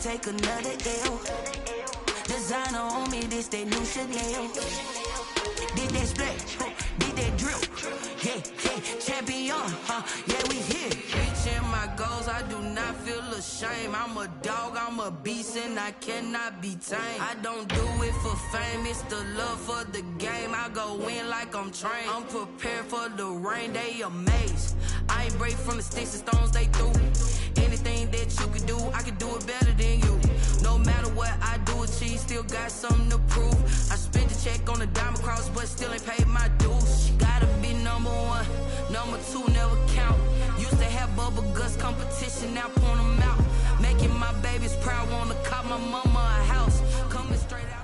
take another L. Designer on me, this that new Chanel. Did that splash, did that drip. Yeah, champion, yeah, we here. Reaching my goals, I do not feel ashamed. I'm a dog, I'm a beast, and I cannot be tamed. I don't do it for fame, it's the love for the game. I go in like I'm trained. I'm prepared for the rain, they amazed. I ain't break from the sticks and stones they threw. Anything that you can do, I can do it better than you. No matter what I do achieve, still got something to prove. I spent the check on the diamond cross, but still ain't paid my dues. She gotta be number one, number two never count. Used to have bubble guts competition, now point them out. Making my babies proud, wanna cop my mama a house. Coming straight out.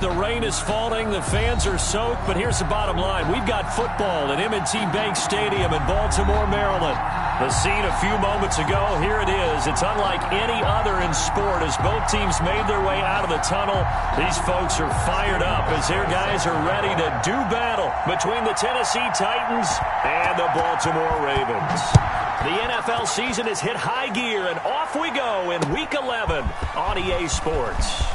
The rain is falling, the fans are soaked, but here's the bottom line. We've got football at M&T Bank Stadium in Baltimore, Maryland. The scene a few moments ago, here it is. It's unlike any other in sport as both teams made their way out of the tunnel. These folks are fired up as their guys are ready to do battle between the Tennessee Titans and the Baltimore Ravens. The NFL season has hit high gear, and off we go in Week 11 on EA Sports.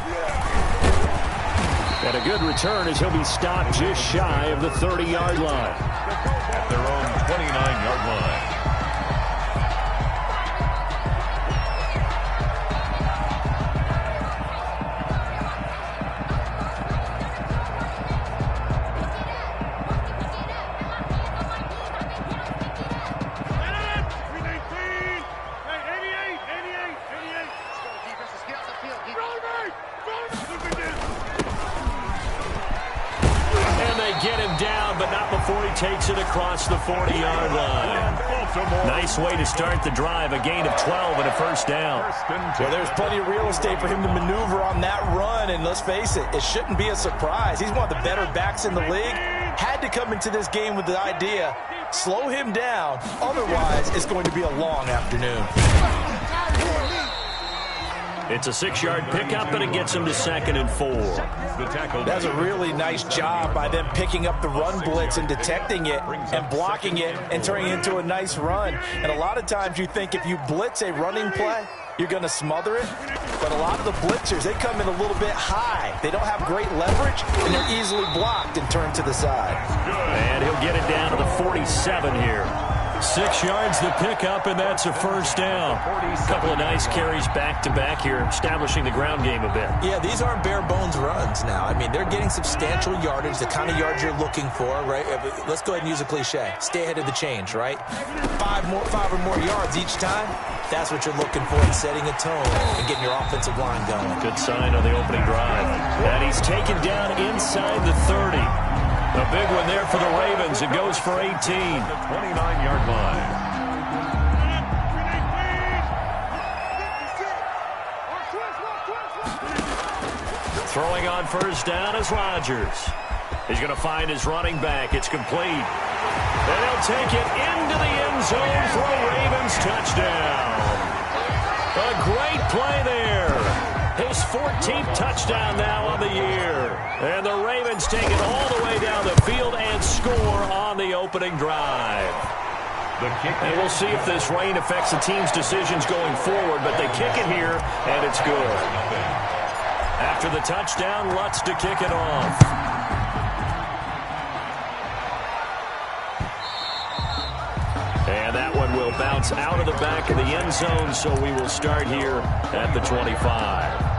And a good return as he'll be stopped just shy of the 30-yard line. At their own 29-yard line. Get him down, but not before he takes it across the 40-yard line. Nice way to start the drive, a gain of 12 and a first down. Well, there's plenty of real estate for him to maneuver on that run, and let's face it, it shouldn't be a surprise. He's one of the better backs in the league. Had to come into this game with the idea, slow him down, otherwise it's going to be a long afternoon. It's a 6-yard pickup, and it gets him to 2nd and 4. That's a really nice job by them picking up the run blitz and detecting it and blocking it and turning it into a nice run. And a lot of times you think if you blitz a running play, you're going to smother it. But a lot of the blitzers, they come in a little bit high. They don't have great leverage, and they're easily blocked and turned to the side. And he'll get it down to the 47 here. 6 yards the pickup, and that's a first down. A couple of nice carries back-to-back here, establishing the ground game a bit. Yeah, these aren't bare-bones runs now. I mean, they're getting substantial yardage, the kind of yards you're looking for, right? Let's go ahead and use a cliche. Stay ahead of the change, right? 5 or more yards each time. That's what you're looking for in setting a tone and getting your offensive line going. Good sign on the opening drive. And he's taken down inside the 30. A big one there for the Ravens. It goes for 18. The 29-yard line. Throwing on first down is Rodgers. He's going to find his running back. It's complete. And he'll take it into the end zone for a Ravens touchdown. A great play there. His 14th touchdown now on the year. And the Ravens take it all the way down the field and score on the opening drive. And we'll see if this rain affects the team's decisions going forward, but they kick it here, and it's good. After the touchdown, Lutz to kick it off. And that one will bounce out of the back of the end zone, so we will start here at the 25.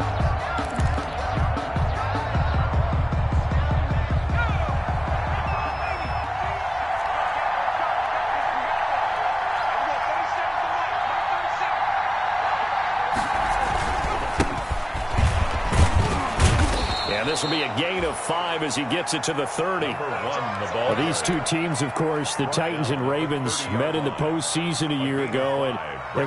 This will be a gain of 5 as he gets it to the 30. Well, these two teams, of course, the Titans and Ravens, met in the postseason a year ago. And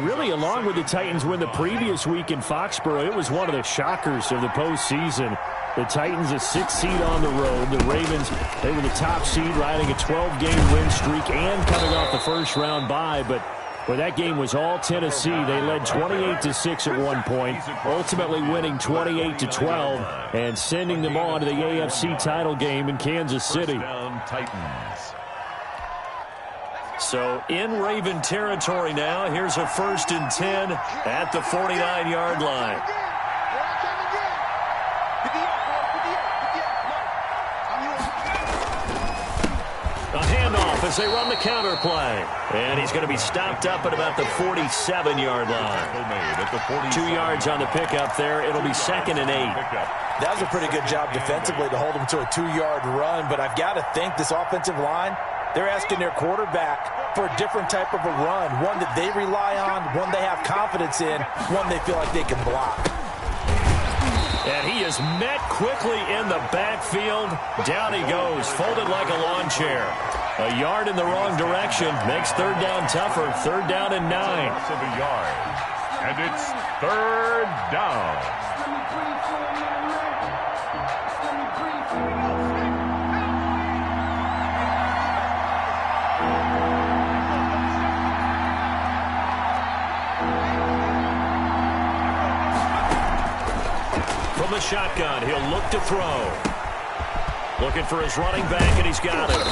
really, along with the Titans win the previous week in Foxborough, it was one of the shockers of the postseason. The Titans, a 6th seed on the road. The Ravens, they were the top seed, riding a 12-game win streak and coming off the first-round bye. But where that game was all Tennessee, they led 28-6 at one point, ultimately winning 28-12 and sending them on to the AFC title game in Kansas City. So in Raven territory now. Here's a 1st and 10 at the 49-yard line. A handoff as they run the counter play. And he's going to be stopped up at about the 47-yard line. 2 yards on the pickup there. It'll be 2nd and 8. That was a pretty good job defensively to hold him to a 2-yard run, but I've got to think this offensive line, they're asking their quarterback for a different type of a run, one that they rely on, one they have confidence in, one they feel like they can block. And he is met quickly in the backfield. Down he goes, folded like a lawn chair. A yard in the wrong direction makes 3rd down tougher. 3rd down and 9. And it's 3rd down. From the shotgun, he'll look to throw. Looking for his running back, and he's got it.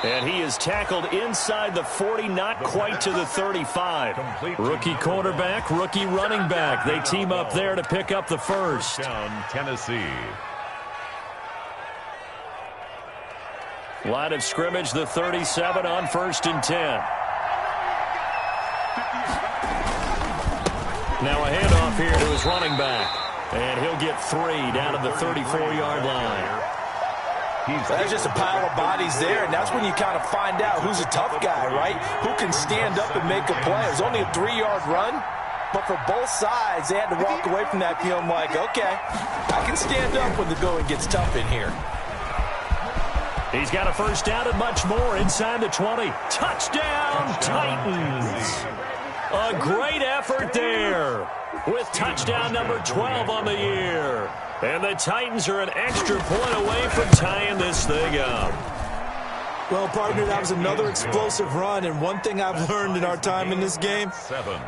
And he is tackled inside the 40, not quite to the 35. Rookie quarterback, rookie running back. They team up there to pick up the first. Down Tennessee. Line of scrimmage, the 37 on 1st and 10. Now a handoff here to his running back. And he'll get 3 down to the 34-yard line. There's just a pile of bodies there, and that's when you kind of find out who's a tough guy, right? Who can stand up and make a play. It was only a 3-yard run, but for both sides, they had to walk away from that feeling like, okay, I can stand up when the going gets tough in here. He's got a first down and much more inside the 20. Touchdown, Titans! A great effort there with touchdown number 12 on the year. And the Titans are an extra point away from tying this thing up. Well, partner, that was another explosive run, and one thing I've learned in our time in this game,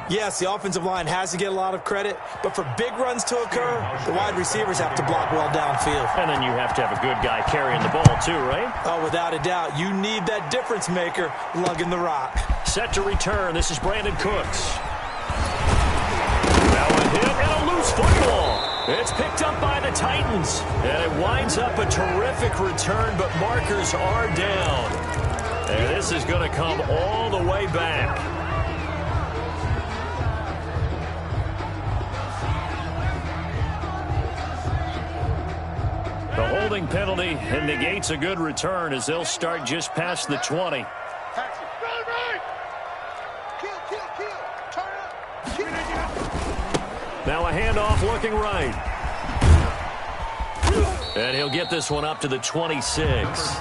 yes, the offensive line has to get a lot of credit, but for big runs to occur, the wide receivers have to block well downfield. And then you have to have a good guy carrying the ball too, right? Oh, without a doubt. You need that difference maker lugging the rock. Set to return. This is Brandon Cooks. Now a hit and a loose football. It's picked up by the Titans, and it winds up a terrific return, but markers are down. And this is going to come all the way back. The holding penalty negates a good return as they'll start just past the 20. Now a handoff looking right. And he'll get this one up to the 26.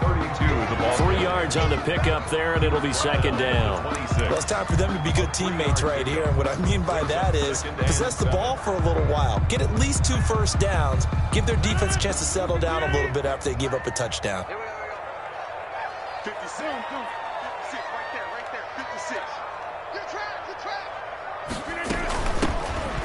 3 yards on the pickup there, and it'll be 2nd down. Well, it's time for them to be good teammates right here. And what I mean by that is possess the ball for a little while. Get at least 2 first downs. Give their defense a chance to settle down a little bit after they give up a touchdown. 56, right there, 56. Good track.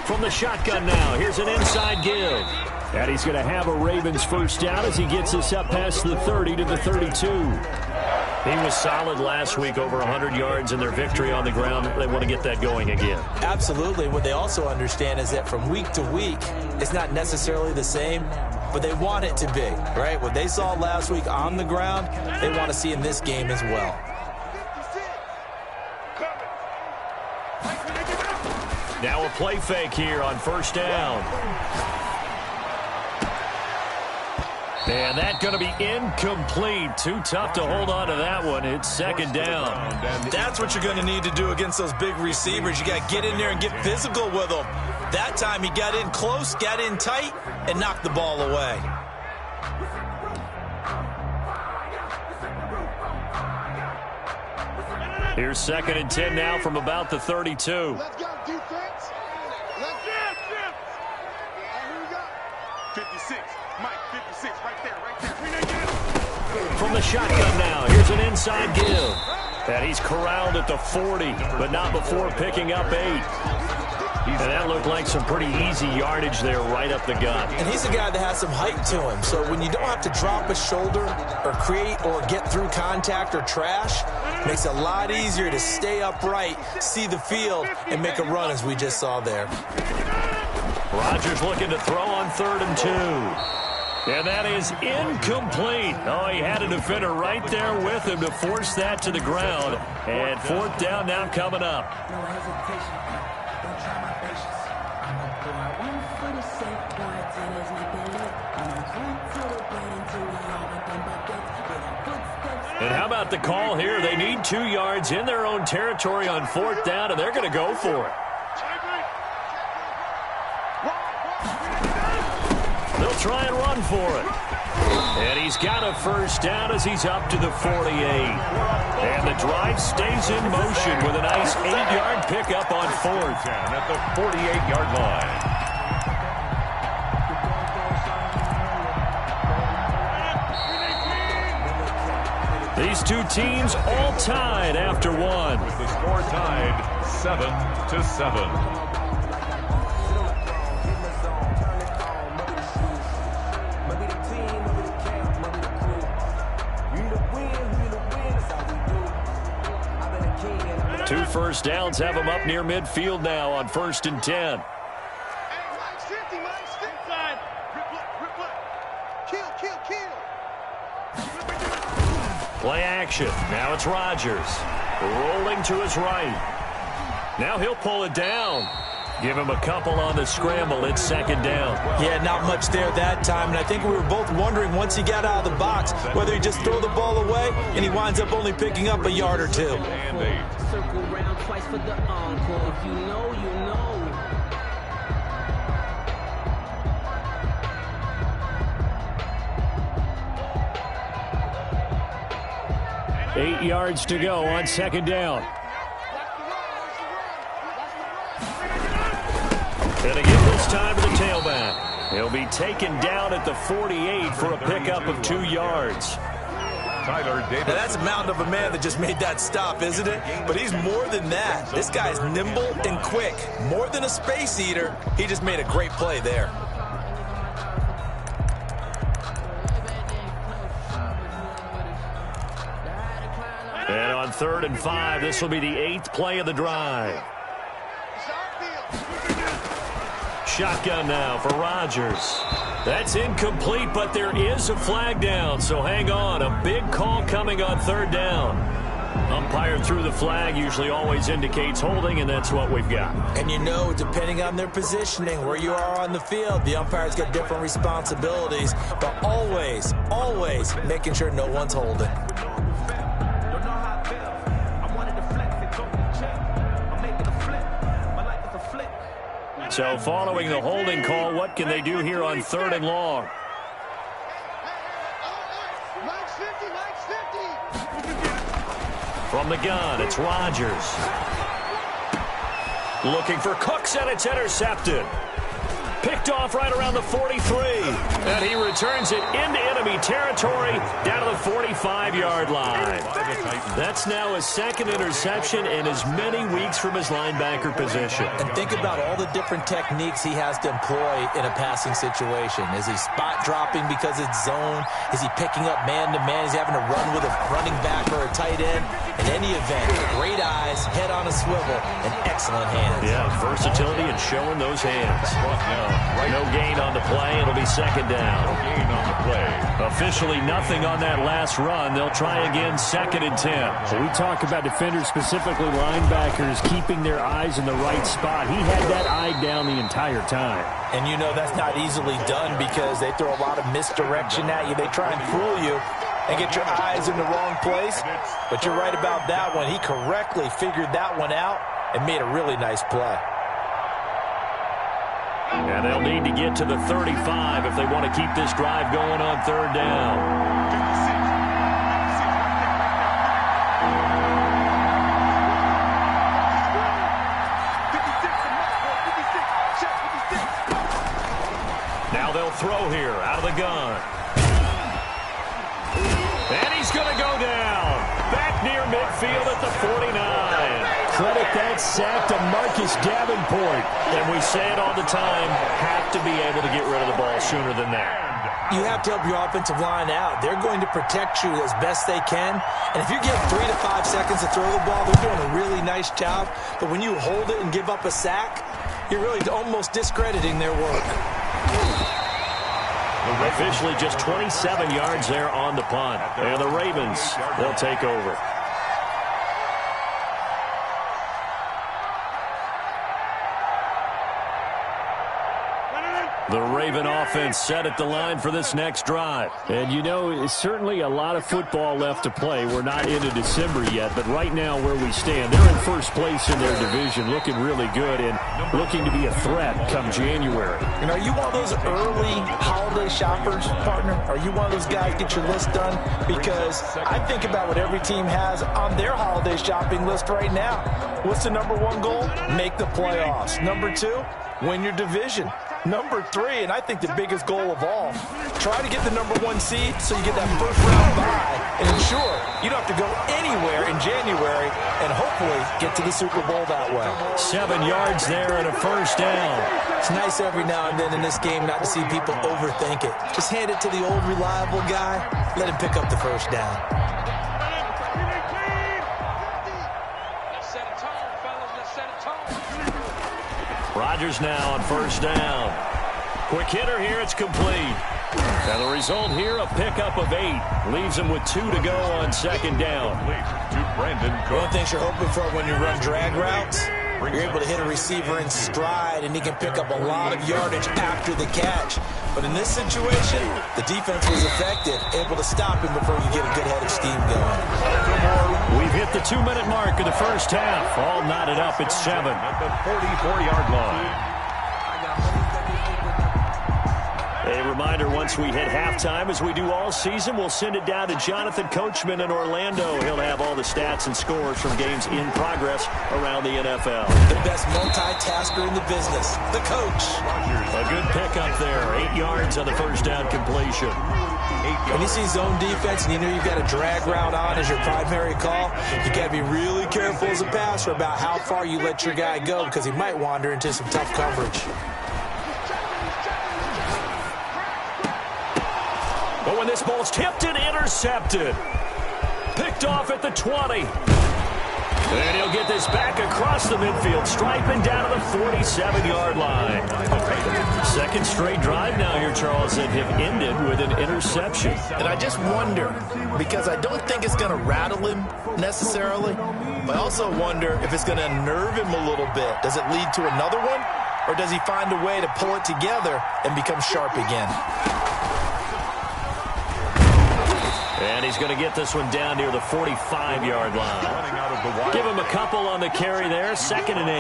From the shotgun now, here's an inside give. And he's going to have a Ravens first down as he gets us up past the 30 to the 32. He was solid last week, over 100 yards in their victory on the ground. They want to get that going again. Absolutely. What they also understand is that from week to week, it's not necessarily the same, but they want it to be, right? What they saw last week on the ground, they want to see in this game as well. Now a play fake here on first down. And that's going to be incomplete. Too tough to hold on to that one. It's 2nd down. That's what you're going to need to do against those big receivers. You got to get in there and get physical with them. That time he got in close, got in tight, and knocked the ball away. Here's 2nd and 10 now from about the 32. Let's go, defense. Let's go. Here we go. 56. Mike, 56, right there. From the shotgun now, here's an inside give. And he's corralled at the 40, but not before picking up 8. And that looked like some pretty easy yardage there right up the gut. And he's a guy that has some height to him. So when you don't have to drop a shoulder or create or get through contact or trash, it makes it a lot easier to stay upright, see the field, and make a run as we just saw there. Rodgers looking to throw on 3rd and 2. And that is incomplete. Oh, he had a defender right there with him to force that to the ground. And 4th down now coming up. No hesitation. Don't try my patience. I'm gonna pour out 146 points and there's nothing left. I'm gonna run to the bread until we all up in buckets. With our footsteps. And how about the call here? They need 2 yards in their own territory on 4th down, and they're going to go for it. They'll try and run for it. And he's got a 1st down as he's up to the 48. And the drive stays in motion with a nice 8-yard pickup on 4th. At the 48-yard line. These two teams all tied after one. With the score tied 7-7. Two 1st downs have them up near midfield now on 1st and 10. Play action. Now it's Rodgers. Rolling to his right. Now he'll pull it down. Give him a couple on the scramble. It's 2nd down. Yeah, not much there that time. And I think we were both wondering once he got out of the box whether he just throw the ball away and he winds up only picking up a yard or 2. Circle round twice for the encore. If you know, you know. 8 yards to go on 2nd down. And again this time to the tailback. He'll be taken down at the 48 for a pickup of 2 yards. Tyler Davis. Now that's a mountain of a man that just made that stop, isn't it? But he's more than that. This guy's nimble and quick. More than a space eater. He just made a great play there. And on 3rd and 5, this will be the 8th play of the drive. Shotgun now for Rodgers. That's incomplete, but there is a flag down, so hang on. A big call coming on 3rd down. Umpire threw the flag, usually always indicates holding, and that's what we've got. And you know, depending on their positioning, where you are on the field, the umpire's got different responsibilities, but always, always making sure no one's holding. So following the holding call, what can they do here on 3rd and long? From the gun, it's Rodgers. Looking for Cooks, and it's intercepted. Picked off right around the 43. And he returns it into enemy territory down to the 45-yard line. That's now his 2nd interception in as many weeks from his linebacker position. And think about all the different techniques he has to employ in a passing situation. Is he spot dropping because it's zone? Is he picking up man-to-man? Is he having to run with a running back or a tight end? In any event, great eyes, head on a swivel, and excellent hands. Yeah, versatility and showing those hands. No gain on the play. It'll be 2nd down. No gain on the play. Officially nothing on that last run. They'll try again 2nd and 10. So we talk about defenders, specifically linebackers, keeping their eyes in the right spot. He had that eye down the entire time. And you know that's not easily done because they throw a lot of misdirection at you. They try and fool you and get your eyes in the wrong place. But you're right about that one. He correctly figured that one out and made a really nice play. And they'll need to get to the 35 if they want to keep this drive going on 3rd down. Now they'll throw here out of the gun. And he's going to go down. Back near midfield at the 49. credit that sack to Marcus Davenport. And we say it all the time, have to be able to get rid of the ball sooner than that. You have to help your offensive line out. They're going to protect you as best they can. And if you give 3 to 5 seconds to throw the ball, they're doing a really nice job. But when you hold it and give up a sack, you're really almost discrediting their work. Officially just 27 yards there on the punt. And the Ravens, they'll take over. The Raven offense set at the line for this next drive. And, you know, it's certainly a lot of football left to play. We're not into December yet, but right now where we stand, they're in first place in their division, looking really good and looking to be a threat come January. And are you one of those early holiday shoppers, partner? Are you one of those guys get your list done? Because I think about what every team has on their holiday shopping list right now. What's the number one goal? Make the playoffs. Number 2, win your division. Number 3, and I think the biggest goal of all, try to get the number 1 seed so you get that first round bye and ensure you don't have to go anywhere in January and hopefully get to the Super Bowl that way. 7 yards there and a first down. It's nice every now and then in this game not to see people overthink it. Just hand it to the old reliable guy, let him pick up the first down. Rodgers now on first down. Quick hitter here, it's complete. And the result here, a pickup of 8. Leaves him with 2 to go on second down. One of the things you're hoping for when you run drag routes, you're able to hit a receiver in stride, and he can pick up a lot of yardage after the catch. But in this situation, the defense was effective, able to stop him before you get a good head of steam going. We've hit the 2-minute mark of the first half. All knotted up at 7. At the 44-yard line. A reminder, once we hit halftime, as we do all season, we'll send it down to Jonathan Coachman in Orlando. He'll have all the stats and scores from games in progress around the NFL. The best multitasker in the business, the coach. A good pickup there, 8 yards on the first down completion. When you see zone defense and you know you've got a drag route on as your primary call, you got to be really careful as a passer about how far you let your guy go because he might wander into some tough coverage. But when this ball's tipped and intercepted. Picked off at the 20. And he'll get this back across the midfield stripe and down to the 47-yard line. Second straight drive now here, Charles, that have ended with an interception. And I just wonder, because I don't think it's going to rattle him necessarily, but I also wonder if it's going to unnerve him a little bit. Does it lead to another one, or does he find a way to pull it together and become sharp again? And he's going to get this one down near the 45-yard line. Give him a couple on the carry there, 2nd and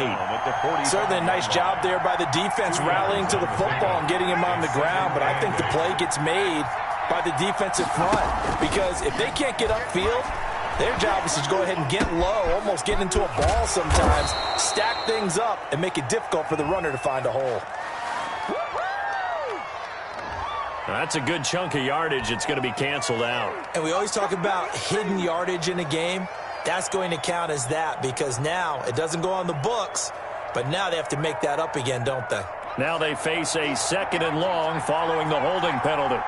8. Certainly a nice job there by the defense rallying to the football and getting him on the ground, but I think the play gets made by the defensive front because if they can't get upfield, their job is to go ahead and get low, almost get into a ball sometimes, stack things up, and make it difficult for the runner to find a hole. That's a good chunk of yardage. It's going to be canceled out. And we always talk about hidden yardage in a game. That's going to count as that because now it doesn't go on the books, but now they have to make that up again, don't they? Now they face a 2nd and long following the holding penalty.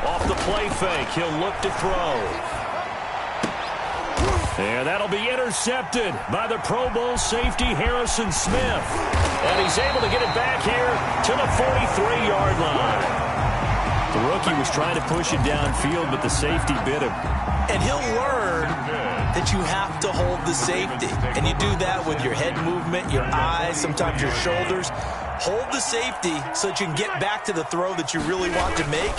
Off the play fake, he'll look to throw. And that'll be intercepted by the Pro Bowl safety Harrison Smith. And he's able to get it back here to the 43-yard line. The rookie was trying to push it downfield, but the safety bit him. And he'll learn that you have to hold the safety. And you do that with your head movement, your eyes, sometimes your shoulders. Hold the safety so that you can get back to the throw that you really want to make.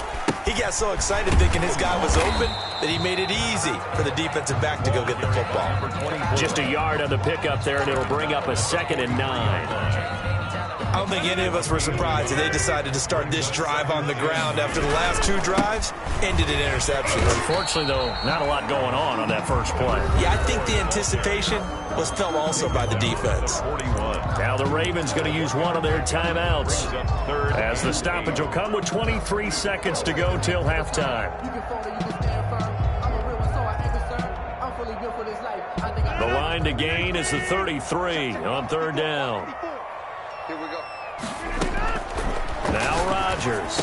He got so excited thinking his guy was open that he made it easy for the defensive back to go get the football. Just a yard on the pickup there, and it'll bring up a 2nd and 9. I don't think any of us were surprised that they decided to start this drive on the ground after the last 2 drives ended in interceptions. Unfortunately, though, not a lot going on that first play. Yeah, I think the anticipation was felt also by the defense. Now the Ravens going to use one of their timeouts as the stoppage will come with 23 seconds to go till halftime. The line to gain is the 33 on third down. Here we go. Now Rodgers.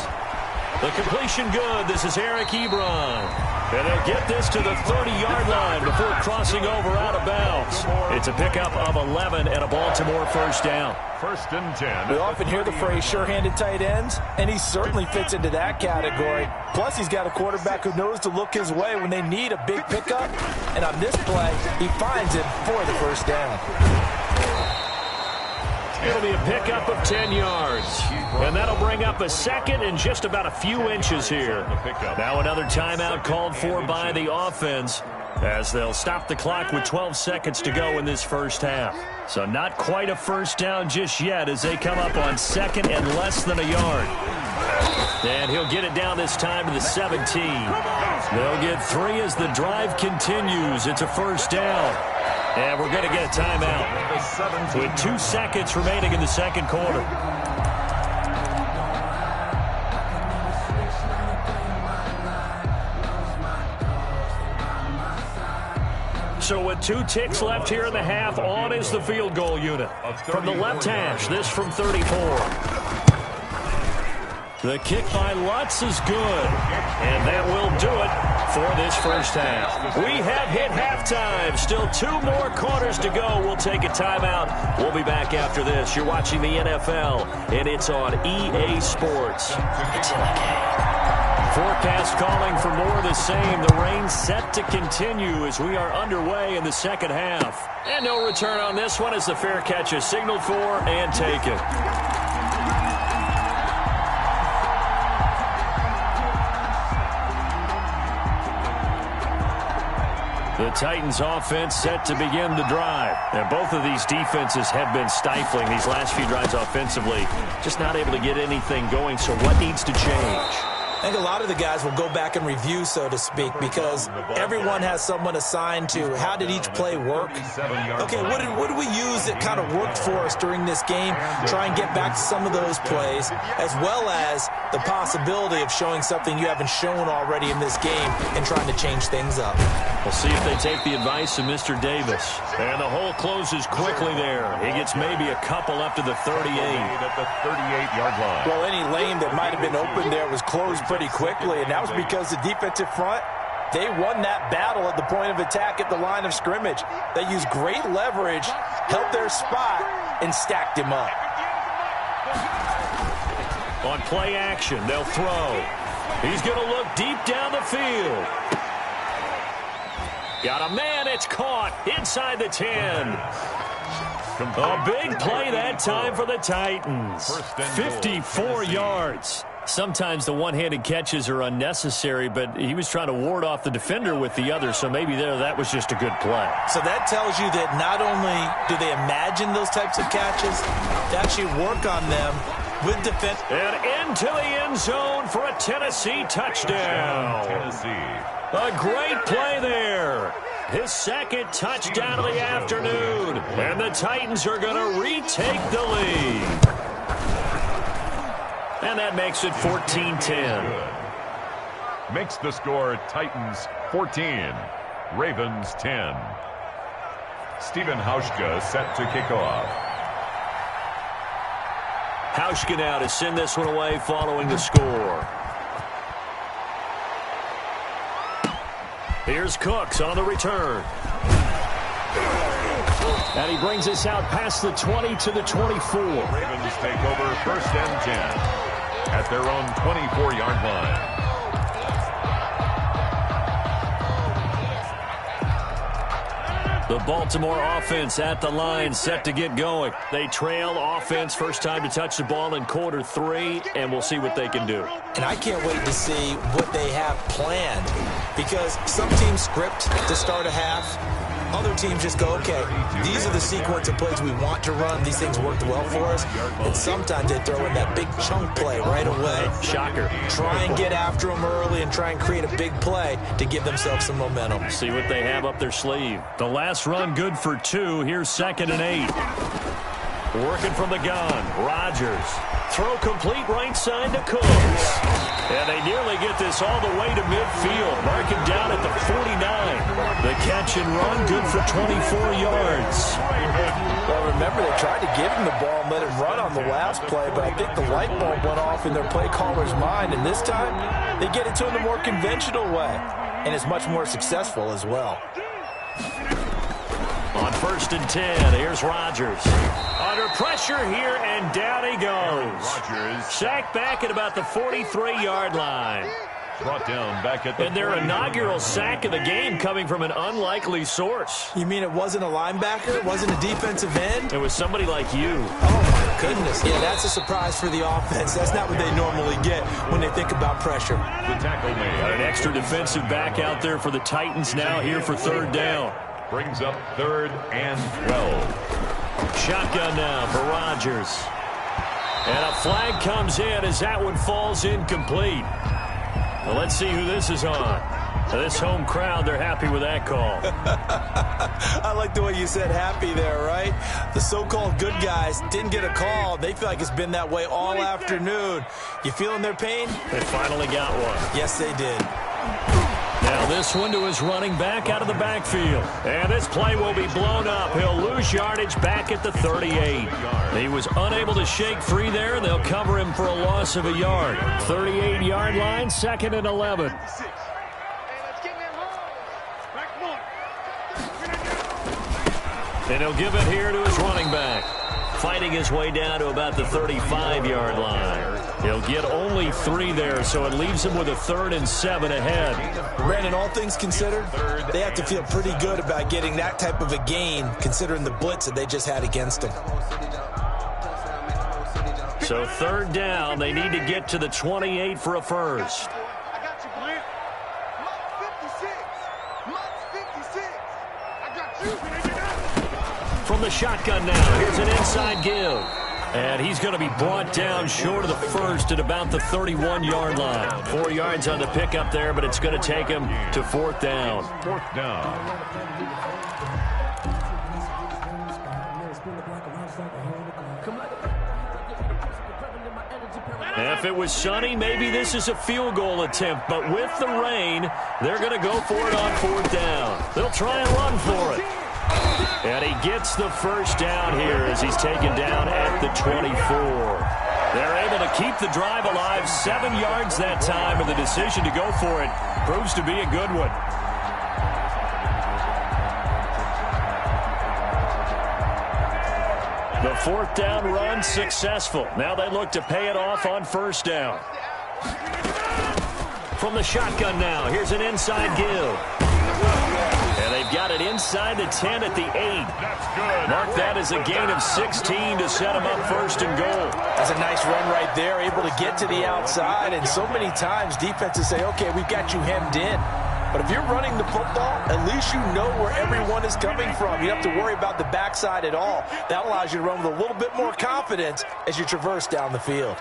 The completion good. This is Eric Ebron. And they'll get this to the 30-yard line before crossing over out of bounds. It's a pickup of 11 and a Baltimore first down. 1st and 10. We often hear the phrase sure-handed tight ends, and he certainly fits into that category. Plus, he's got a quarterback who knows to look his way when they need a big pickup. And on this play, he finds it for the first down. It'll be a pickup of 10 yards. And that'll bring up a second and just about a few inches here. Now another timeout called for by the offense as they'll stop the clock with 12 seconds to go in this first half. So not quite a first down just yet as they come up on second and less than a yard. And he'll get it down this time to the 17. They'll get 3 as the drive continues. It's a first down. And we're going to get a timeout with 2 seconds remaining in the second quarter. So with 2 ticks left here in the half, on is the field goal unit. From the left hash, this from 34. The kick by Lutz is good, and that will do it for this first half. We have hit halftime. Still 2 more quarters to go. We'll take a timeout. We'll be back after this. You're watching the NFL, and it's on EA Sports. Forecast calling for more of the same. The rain set to continue as we are underway in the second half. And no return on this one as the fair catch is signaled for and taken. The Titans offense set to begin the drive. And both of these defenses have been stifling these last few drives offensively. Just not able to get anything going, so what needs to change? I think a lot of the guys will go back and review, so to speak, because everyone has someone assigned to how did each play work. Okay, what did we use that kind of worked for us during this game? Try and get back to some of those plays, as well as the possibility of showing something you haven't shown already in this game and trying to change things up. We'll see if they take the advice of Mr. Davis. And the hole closes quickly there. He gets maybe a couple up to the 38. At the 38-yard line. Well, any lane that might have been open there was closed pretty quickly, and that was because the defensive front, they won that battle at the point of attack at the line of scrimmage. They used great leverage, held their spot, and stacked him up. On play action, they'll throw. He's going to look deep down the field. Got a man, it's caught inside the 10. A big play that time for the Titans. 54 yards. Sometimes the one-handed catches are unnecessary, but he was trying to ward off the defender with the other, so maybe that was just a good play. So that tells you that not only do they imagine those types of catches, they actually work on them with defense. And into the end zone for a Tennessee touchdown. A great play there. His second touchdown of the afternoon. And the Titans are going to retake the lead. And that makes it 14-10. Makes the score Titans 14, Ravens 10. Stephen Hauschka set to kick off. Hauschka now to send this one away following the score. Here's Cooks on the return. And he brings us out past the 20 to the 24. Ravens take over 1st and 10 at their own 24-yard line. The Baltimore offense at the line, set to get going. They trail offense, first time to touch the ball in quarter 3, and we'll see what they can do. And I can't wait to see what they have planned, because some teams script to start a half. Other teams just go, okay, these are the sequence of plays we want to run. These things worked well for us. And sometimes they throw in that big chunk play right away. Shocker. Try and get after them early and try and create a big play to give themselves some momentum. See what they have up their sleeve. The last run good for 2. Here's 2nd and 8. Working from the gun, Rodgers. Throw complete right side to Cooks. And they nearly get this all the way to midfield. Mark him down at the 49. The catch and run, good for 24 yards. Well, remember, they tried to give him the ball and let him run on the last play, but I think the light bulb went off in their play caller's mind, and this time they get it to him the more conventional way, and it's much more successful as well. On 1st and 10, here's Rodgers. Under pressure here, and down he goes. Rodgers Sacked back at about the 43-yard line. brought down back at the And their inaugural sack of the game coming from an unlikely source. You mean it wasn't a linebacker? It wasn't a defensive end? It was somebody like you. Oh, my goodness. Yeah, that's a surprise for the offense. That's not what they normally get when they think about pressure. The tackle made. Got an extra defensive back out there for the Titans now here for 3rd down. Brings up 3rd and 12. Shotgun now for Rodgers. And a flag comes in as that one falls incomplete. Well, let's see who this is on. This home crowd, they're happy with that call. I like the way you said happy there, right? The so-called good guys didn't get a call. They feel like it's been that way all afternoon. You feeling their pain? They finally got one. Yes, they did. Now this one to his running back out of the backfield. And this play will be blown up. He'll lose yardage back at the 38. He was unable to shake free there, and they'll cover him for a loss of a yard. 38-yard line, 2nd and 11. And he'll give it here to his running back. Fighting his way down to about the 35-yard line. He'll get only 3 there, so it leaves him with a 3rd and 7 ahead. Brandon, all things considered, they have to feel pretty good about getting that type of a gain, considering the blitz that they just had against them. So 3rd down, they need to get to the 28 for a first. I got you, Glenn. Mark 56. I got you. From the shotgun now, here's an inside give. And he's going to be brought down short of the first at about the 31-yard line. 4 yards on the pickup there, but it's going to take him to 4th down. 4th down. If it was sunny, maybe this is a field goal attempt. But with the rain, they're going to go for it on 4th down. They'll try and run for it. And he gets the first down here as he's taken down at the 24. They're able to keep the drive alive, 7 yards that time, and the decision to go for it proves to be a good one. The 4th down run successful. Now they look to pay it off on 1st down. From the shotgun now, here's an inside give. And they've got it inside the 10 at the 8. That's good. Mark that as a gain of 16 to set them up 1st and goal. That's a nice run right there, able to get to the outside. And so many times defenses say, okay, we've got you hemmed in. But if you're running the football, at least you know where everyone is coming from. You don't have to worry about the backside at all. That allows you to run with a little bit more confidence as you traverse down the field.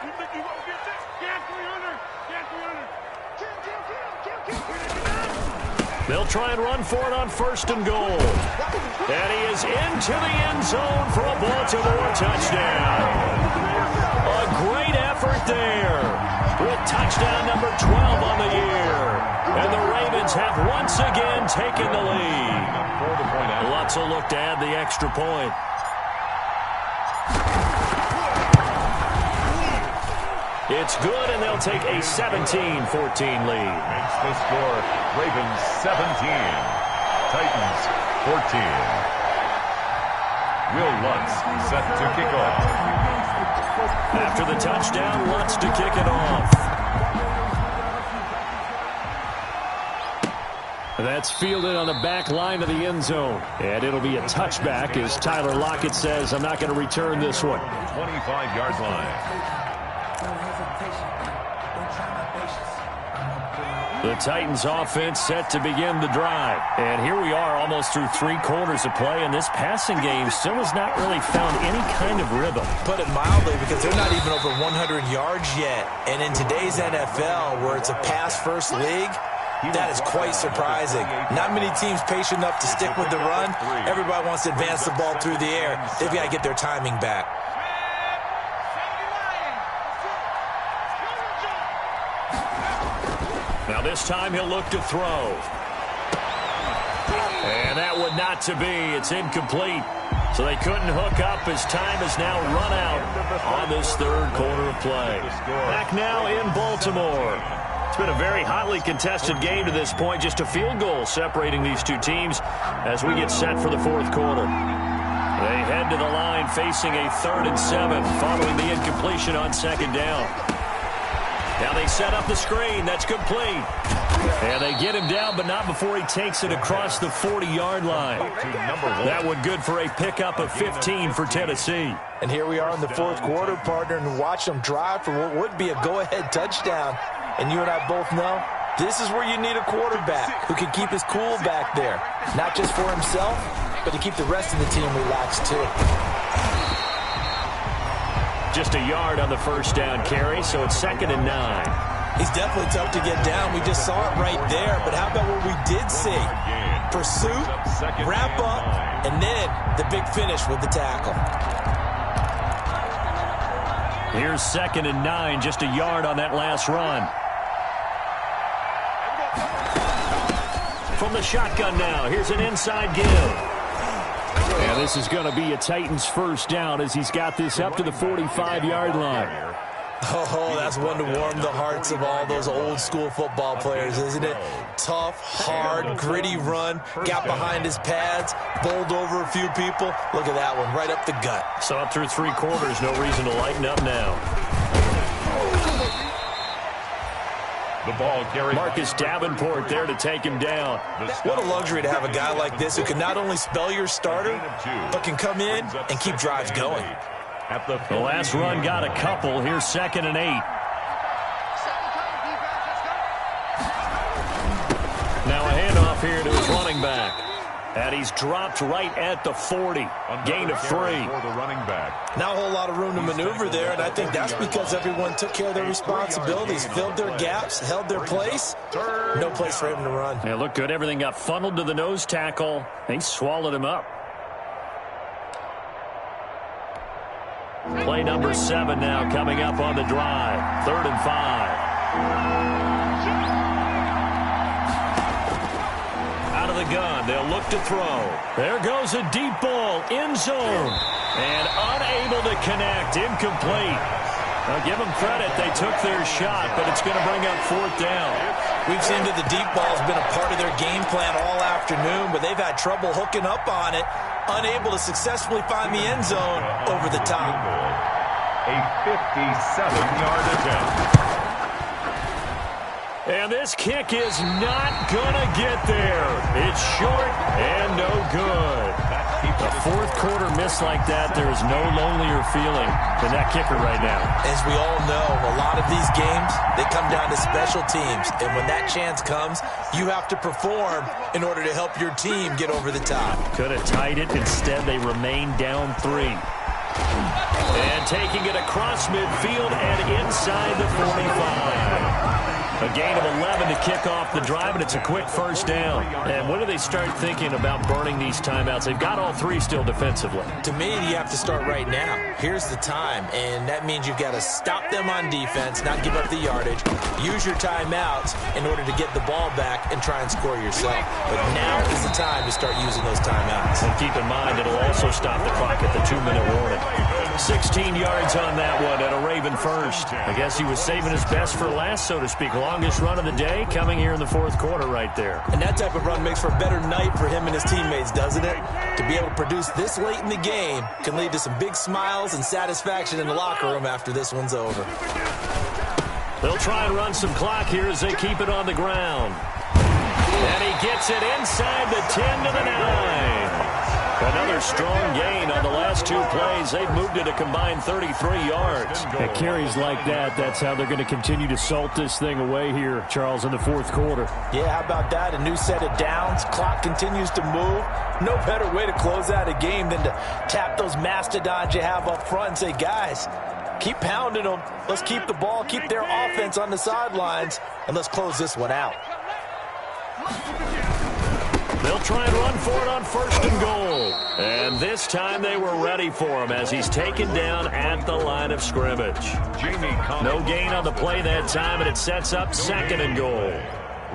They'll try and run for it on 1st and goal. And he is into the end zone for a Baltimore touchdown. A great effort there with touchdown number 12 on the year. And the Ravens have once again taken the lead. Lutz will look to add the extra point. It's good, and they'll take a 17-14 lead. Makes the score Ravens 17, Titans 14. Will Lutz set to kick off. After the touchdown, Lutz to kick it off. That's fielded on the back line of the end zone. And it'll be a touchback as Tyler Lockett says, I'm not going to return this one. 25-yard line. The Titans offense set to begin the drive. And here we are almost through 3 quarters of play, and this passing game still has not really found any kind of rhythm. Put it mildly, because they're not even over 100 yards yet. And in today's NFL, where it's a pass-first league, that is quite surprising. Not many teams patient enough to stick with the run. Everybody wants to advance the ball through the air. They've got to get their timing back. Now this time he'll look to throw. And that would not to be. It's incomplete. So they couldn't hook up as time has now run out on this third quarter of play. Back now in Baltimore. It's been a very hotly contested game to this point. Just a field goal separating these two teams as we get set for the fourth quarter. They head to the line facing a 3rd and 7 following the incompletion on second down. Now they set up the screen. That's complete. And they get him down, but not before he takes it across the 40-yard line. That one good for a pickup of 15 for Tennessee. And here we are in the fourth quarter, partner, and watch them drive for what would be a go-ahead touchdown. And you and I both know this is where you need a quarterback who can keep his cool back there. Not just for himself, but to keep the rest of the team relaxed, too. Just a yard on the first down carry, so it's 2nd and 9. He's definitely tough to get down. We just saw it right there. But how about what we did see? Pursuit, wrap up, and then the big finish with the tackle. Here's 2nd and 9, just a yard on that last run. From the shotgun now, here's an inside give. And this is going to be a Titans first down as he's got this up to the 45-yard line. Oh, that's one to warm the hearts of all those old-school football players, isn't it? Tough, hard, gritty run, got behind his pads, bowled over a few people. Look at that one, right up the gut. So up through 3 quarters, no reason to lighten up now. The ball carried. Marcus Davenport there to take him down. What a luxury to have a guy like this who can not only spell your starter, but can come in and keep drives going. The last run got a couple. Here's 2nd and 8. Now a handoff here to his running back. And he's dropped right at the 40. Gain of 3. Now a whole lot of room to maneuver there, and I think that's because everyone took care of their responsibilities, filled their gaps, held their place. No place for him to run. Yeah, looked good. Everything got funneled to the nose tackle. He swallowed him up. Play number 7 now coming up on the drive. 3rd and 5. Out of the gun, they'll look to throw. There goes a deep ball, end zone. And unable to connect, incomplete. Now give them credit, they took their shot, but it's going to bring up 4th down. We've seen that the deep ball has been a part of their game plan all afternoon, but they've had trouble hooking up on it. Unable to successfully find the end zone over the top. A 57-yard attempt. And this kick is not going to get there. It's short and no good. A fourth quarter miss like that, there is no lonelier feeling than that kicker right now. As we all know, a lot of these games, they come down to special teams. And when that chance comes, you have to perform in order to help your team get over the top. Could have tied it. Instead, they remain down 3. And taking it across midfield and inside the 45. A gain of 11 to kick off the drive, and it's a quick first down. And when do they start thinking about burning these timeouts? They've got all 3 still defensively. To me, you have to start right now. Here's the time, and that means you've got to stop them on defense, not give up the yardage, use your timeouts in order to get the ball back and try and score yourself. But now is the time to start using those timeouts. And keep in mind, it'll also stop the clock at the 2-minute warning. 16 yards on that one and a Raven first. I guess he was saving his best for last, so to speak. Longest run of the day coming here in the fourth quarter right there. And that type of run makes for a better night for him and his teammates, doesn't it? To be able to produce this late in the game can lead to some big smiles and satisfaction in the locker room after this one's over. They'll try and run some clock here as they keep it on the ground. And he gets it inside the 10 to the 9. Another strong gain on the last 2 plays. They've moved it a combined 33 yards. At carries like that, that's how they're going to continue to salt this thing away here, Charles, in the fourth quarter. Yeah, how about that? A new set of downs. Clock continues to move. No better way to close out a game than to tap those mastodons you have up front and say, guys, keep pounding them. Let's keep the ball, keep their offense on the sidelines, and let's close this one out. They'll try and run for it on 1st and goal. And this time they were ready for him as he's taken down at the line of scrimmage. No gain on the play that time, and it sets up 2nd and goal.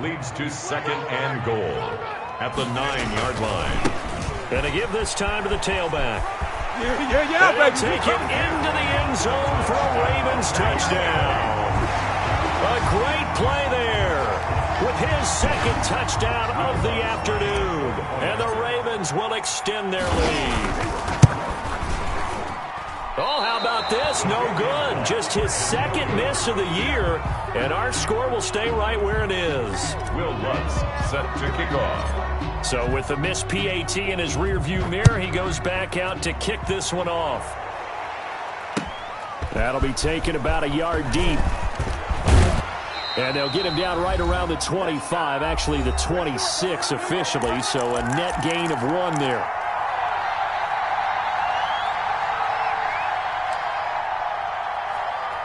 Leads to 2nd and goal at the 9-yard line. And to give this time to the tailback. Yeah, They'll take it into the end zone for a Ravens touchdown. A great play there with his 2nd touchdown of the afternoon. And the Ravens will extend their lead. Oh, how about this? No good. Just his 2nd miss of the year. And our score will stay right where it is. Will Lutz set to kick off. So with the missed PAT in his rearview mirror, he goes back out to kick this one off. That'll be taken about a yard deep. And they'll get him down right around the 25, actually the 26 officially, so a net gain of 1 there.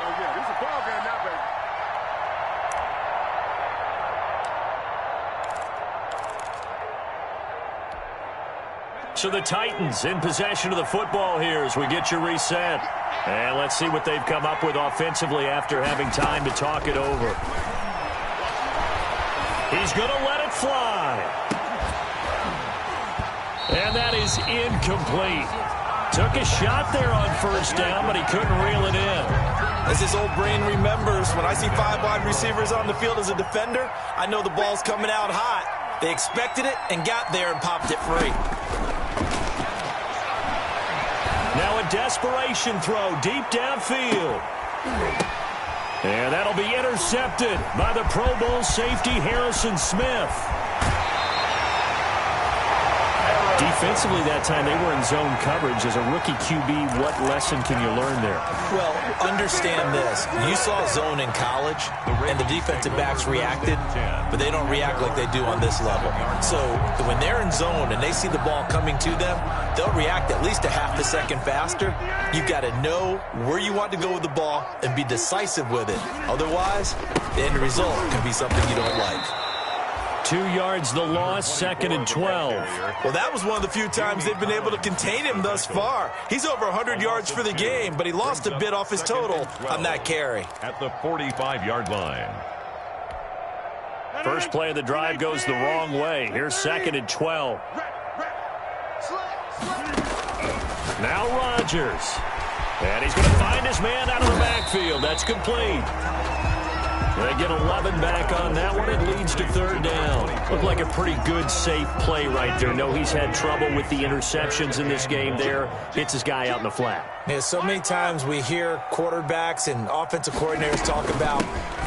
Oh, yeah, this is a ball game now, baby. So the Titans in possession of the football here as we get you reset. And let's see what they've come up with offensively after having time to talk it over. He's going to let it fly. And that is incomplete. Took a shot there on 1st down, but he couldn't reel it in. As his old brain remembers, when I see 5 wide receivers on the field as a defender, I know the ball's coming out hot. They expected it and got there and popped it free. Now a desperation throw deep downfield. And that'll be intercepted by the Pro Bowl safety Harrison Smith. Defensively that time, they were in zone coverage. As a rookie QB, what lesson can you learn there? Well, understand this. You saw zone in college, and the defensive backs reacted, but they don't react like they do on this level. So when they're in zone and they see the ball coming to them, they'll react at least a half a second faster. You've got to know where you want to go with the ball and be decisive with it. Otherwise, the end result can be something you don't like. 2 yards the loss, 2nd and 12. Well, that was one of the few times they've been able to contain him thus far. He's over 100 yards for the game, but he lost a bit off his total on that carry. At the 45-yard line. First play of the drive goes the wrong way. Here's 2nd and 12. Now Rodgers. And he's going to find his man out of the backfield. That's complete. They get 11 back on that one. It leads to 3rd down. Looked like a pretty good, safe play right there. No, he's had trouble with the interceptions in this game there. Hits his guy out in the flat. Yeah, so many times we hear quarterbacks and offensive coordinators talk about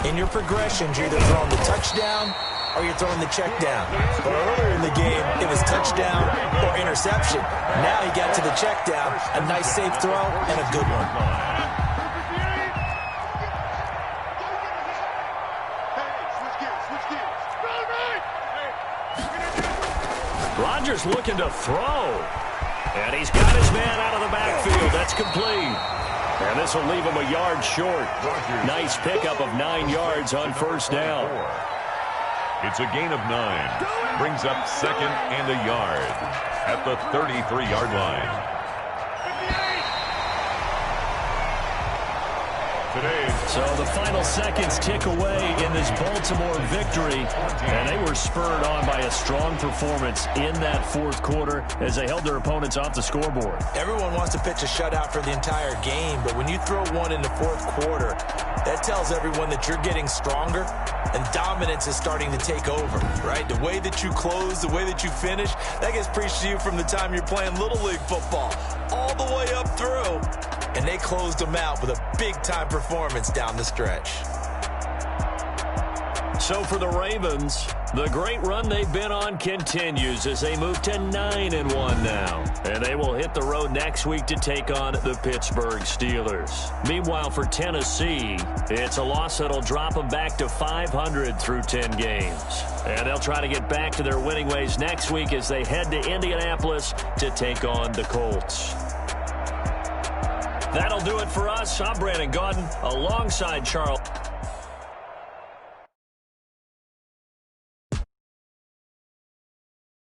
in your progressions, you're either throwing the touchdown or you're throwing the check down. But earlier in the game, it was touchdown or interception. Now he got to the check down, a nice safe throw and a good one. Rodgers looking to throw. And he's got his man out of the backfield. That's complete. And this will leave him a yard short. Nice pickup of 9 yards on 1st down. It's a gain of 9. Brings up 2nd and a yard at the 33-yard line. So the final seconds tick away in this Baltimore victory, and they were spurred on by a strong performance in that 4th quarter as they held their opponents off the scoreboard. Everyone wants to pitch a shutout for the entire game, but when you throw one in the 4th quarter, that tells everyone that you're getting stronger and dominance is starting to take over, right? The way that you close, the way that you finish, that gets preached to you from the time you're playing Little League football all the way up through. And they closed them out with a big-time performance down the stretch. So for the Ravens, the great run they've been on continues as they move to 9-1 now. And they will hit the road next week to take on the Pittsburgh Steelers. Meanwhile, for Tennessee, it's a loss that'll drop them back to 500 through 10 games. And they'll try to get back to their winning ways next week as they head to Indianapolis to take on the Colts. That'll do it for us. I'm Brandon Gaudin alongside Charles.